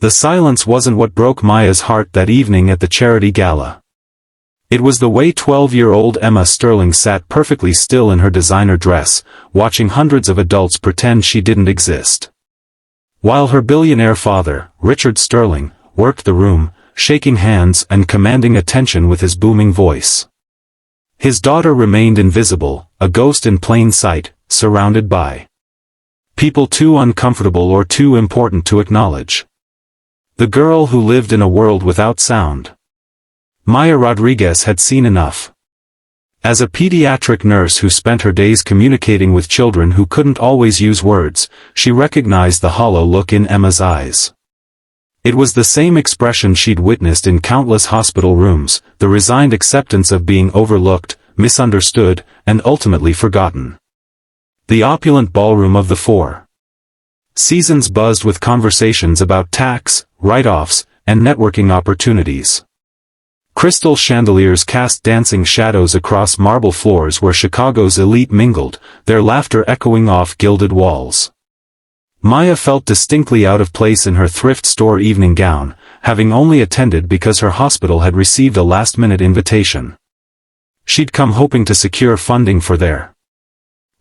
The silence wasn't what broke Maya's heart that evening at the charity gala. It was the way 12-year-old Emma Sterling sat perfectly still in her designer dress, watching hundreds of adults pretend she didn't exist. While her billionaire father, Richard Sterling, worked the room, shaking hands and commanding attention with his booming voice. His daughter remained invisible, a ghost in plain sight, surrounded by people too uncomfortable or too important to acknowledge. The girl who lived in a world without sound. Maya Rodriguez had seen enough. As a pediatric nurse who spent her days communicating with children who couldn't always use words, she recognized the hollow look in Emma's eyes. It was the same expression she'd witnessed in countless hospital rooms, the resigned acceptance of being overlooked, misunderstood, and ultimately forgotten. The opulent ballroom of the Four Seasons buzzed with conversations about tax, write-offs, and networking opportunities. Crystal chandeliers cast dancing shadows across marble floors where Chicago's elite mingled, their laughter echoing off gilded walls. Maya felt distinctly out of place in her thrift store evening gown, having only attended because her hospital had received a last-minute invitation. She'd come hoping to secure funding for their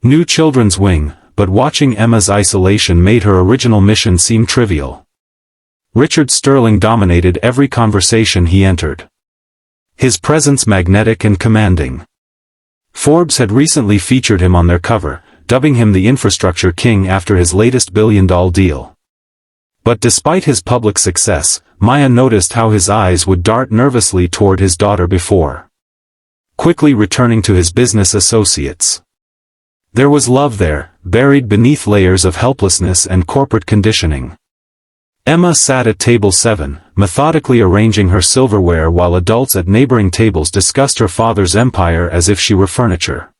new children's wing, but watching Emma's isolation made her original mission seem trivial. Richard Sterling dominated every conversation he entered. His presence magnetic and commanding. Forbes had recently featured him on their cover, dubbing him the infrastructure king after his latest billion-dollar deal. But despite his public success, Maya noticed how his eyes would dart nervously toward his daughter before quickly returning to his business associates. There was love there, buried beneath layers of helplessness and corporate conditioning. Emma sat at table 7, methodically arranging her silverware while adults at neighboring tables discussed her father's empire as if she were furniture.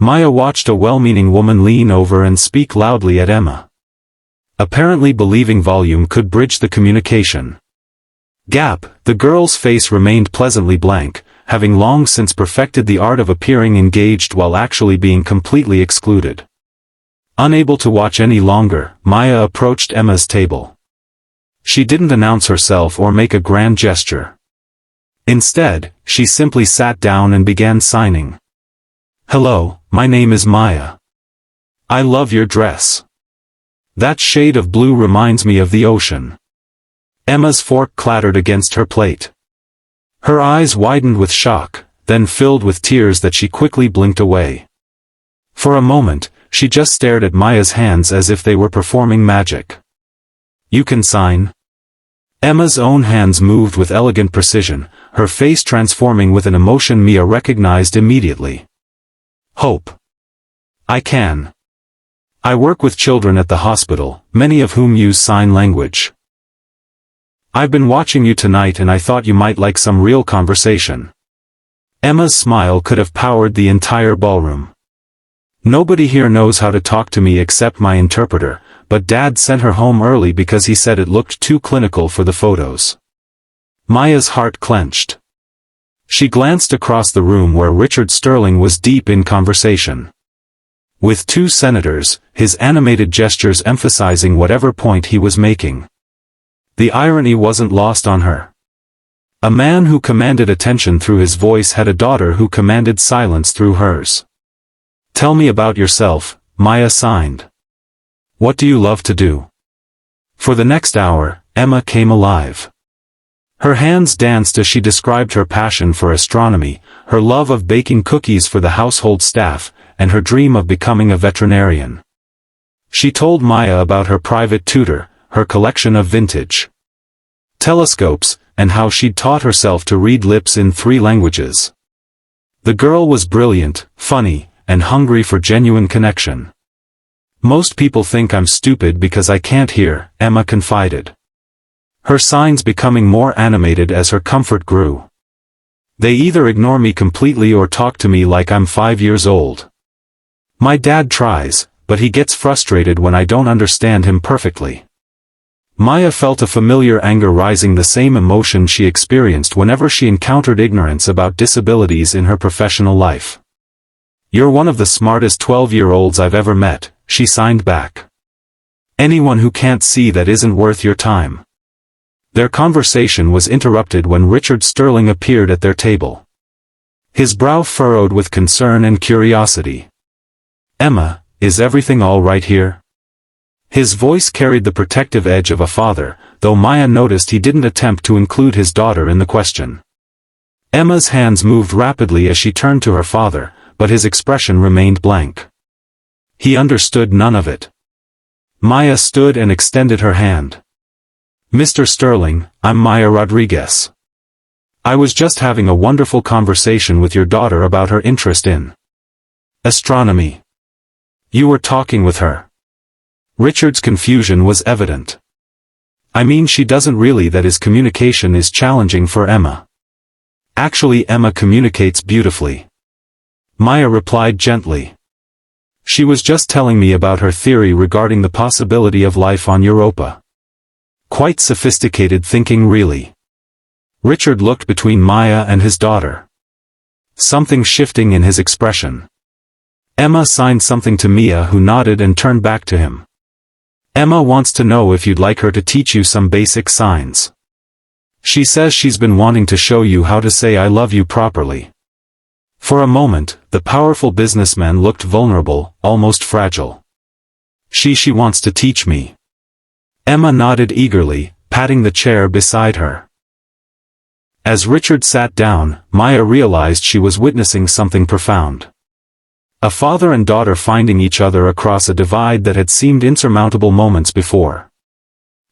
Maya watched a well-meaning woman lean over and speak loudly at Emma, apparently believing volume could bridge the communication gap. The girl's face remained pleasantly blank, having long since perfected the art of appearing engaged while actually being completely excluded. Unable to watch any longer, Maya approached Emma's table. She didn't announce herself or make a grand gesture. Instead, she simply sat down and began signing. "Hello, my name is Maya. I love your dress. That shade of blue reminds me of the ocean." Emma's fork clattered against her plate. Her eyes widened with shock, then filled with tears that she quickly blinked away. For a moment, she just stared at Maya's hands as if they were performing magic. "You can sign." Emma's own hands moved with elegant precision, her face transforming with an emotion Maya recognized immediately. "Hope. I can. I work with children at the hospital, many of whom use sign language. I've been watching you tonight and I thought you might like some real conversation." Emma's smile could have powered the entire ballroom. "Nobody here knows how to talk to me except my interpreter, but Dad sent her home early because he said it looked too clinical for the photos." Maya's heart clenched. She glanced across the room where Richard Sterling was deep in conversation with two senators, his animated gestures emphasizing whatever point he was making. The irony wasn't lost on her. A man who commanded attention through his voice had a daughter who commanded silence through hers. "Tell me about yourself," Maya signed. "What do you love to do?" For the next hour, Emma came alive. Her hands danced as she described her passion for astronomy, her love of baking cookies for the household staff, and her dream of becoming a veterinarian. She told Maya about her private tutor, her collection of vintage telescopes, and how she'd taught herself to read lips in 3 languages. The girl was brilliant, funny, and hungry for genuine connection. "Most people think I'm stupid because I can't hear," Emma confided. Her signs becoming more animated as her comfort grew. "They either ignore me completely or talk to me like I'm 5 years old. My dad tries, but he gets frustrated when I don't understand him perfectly." Maya felt a familiar anger rising, the same emotion she experienced whenever she encountered ignorance about disabilities in her professional life. "You're one of the smartest 12-year-olds I've ever met," she signed back. "Anyone who can't see that isn't worth your time." Their conversation was interrupted when Richard Sterling appeared at their table. His brow furrowed with concern and curiosity. "Emma, is everything all right here?" His voice carried the protective edge of a father, though Maya noticed he didn't attempt to include his daughter in the question. Emma's hands moved rapidly as she turned to her father, but his expression remained blank. He understood none of it. Maya stood and extended her hand. "Mr. Sterling, I'm Maya Rodriguez. I was just having a wonderful conversation with your daughter about her interest in astronomy." "You were talking with her?" Richard's confusion was evident. "I mean, she doesn't really. That is, communication is challenging for Emma." "Actually, Emma communicates beautifully," Maya replied gently. "She was just telling me about her theory regarding the possibility of life on Europa." "Quite sophisticated thinking, really." Richard looked between Maya and his daughter. Something shifting in his expression. Emma signed something to Mia, who nodded and turned back to him. "Emma wants to know if you'd like her to teach you some basic signs. She says she's been wanting to show you how to say I love you properly." For a moment, the powerful businessman looked vulnerable, almost fragile. She wants to teach me." Emma nodded eagerly, patting the chair beside her. As Richard sat down, Maya realized she was witnessing something profound. A father and daughter finding each other across a divide that had seemed insurmountable moments before.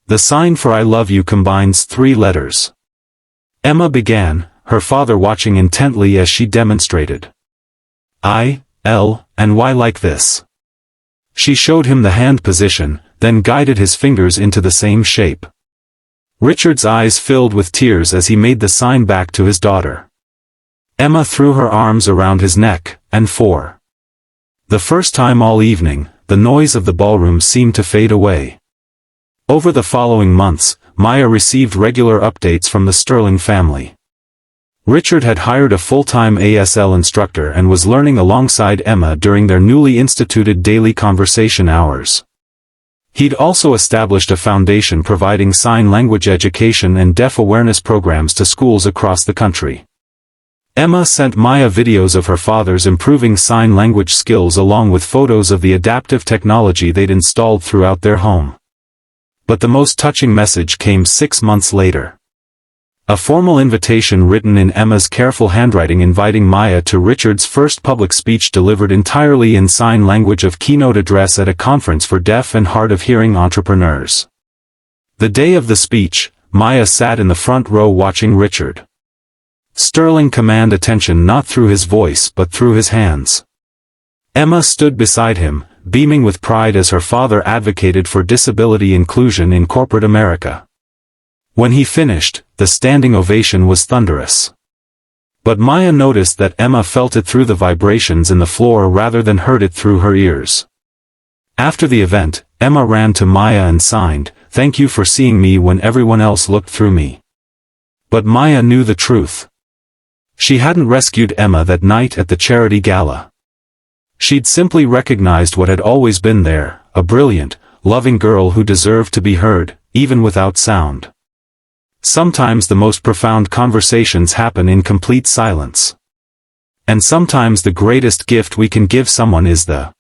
The sign for I love you combines 3 letters. Emma began, her father watching intently as she demonstrated. "I, L, and Y like this." She showed him the hand position, then guided his fingers into the same shape. Richard's eyes filled with tears as he made the sign back to his daughter. Emma threw her arms around his neck, and for the first time all evening, the noise of the ballroom seemed to fade away. Over the following months, Maya received regular updates from the Sterling family. Richard had hired a full-time ASL instructor and was learning alongside Emma during their newly instituted daily conversation hours. He'd also established a foundation providing sign language education and deaf awareness programs to schools across the country. Emma sent Maya videos of her father's improving sign language skills along with photos of the adaptive technology they'd installed throughout their home. But the most touching message came 6 months later. A formal invitation written in Emma's careful handwriting inviting Maya to Richard's first public speech delivered entirely in sign language of keynote address at a conference for deaf and hard-of-hearing entrepreneurs. The day of the speech, Maya sat in the front row watching Richard Sterling command attention not through his voice but through his hands. Emma stood beside him, beaming with pride as her father advocated for disability inclusion in corporate America. When he finished, the standing ovation was thunderous. But Maya noticed that Emma felt it through the vibrations in the floor rather than heard it through her ears. After the event, Emma ran to Maya and signed, "Thank you for seeing me when everyone else looked through me." But Maya knew the truth. She hadn't rescued Emma that night at the charity gala. She'd simply recognized what had always been there, a brilliant, loving girl who deserved to be heard, even without sound. Sometimes the most profound conversations happen in complete silence. And sometimes the greatest gift we can give someone is the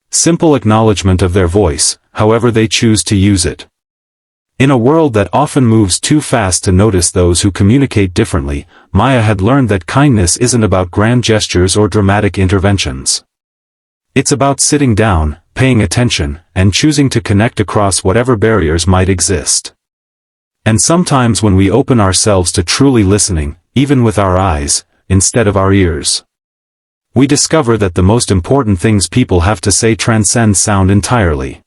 simple acknowledgement of their voice, however they choose to use it. In a world that often moves too fast to notice those who communicate differently, Maya had learned that kindness isn't about grand gestures or dramatic interventions. It's about sitting down, paying attention, and choosing to connect across whatever barriers might exist. And sometimes when we open ourselves to truly listening, even with our eyes, instead of our ears, we discover that the most important things people have to say transcend sound entirely.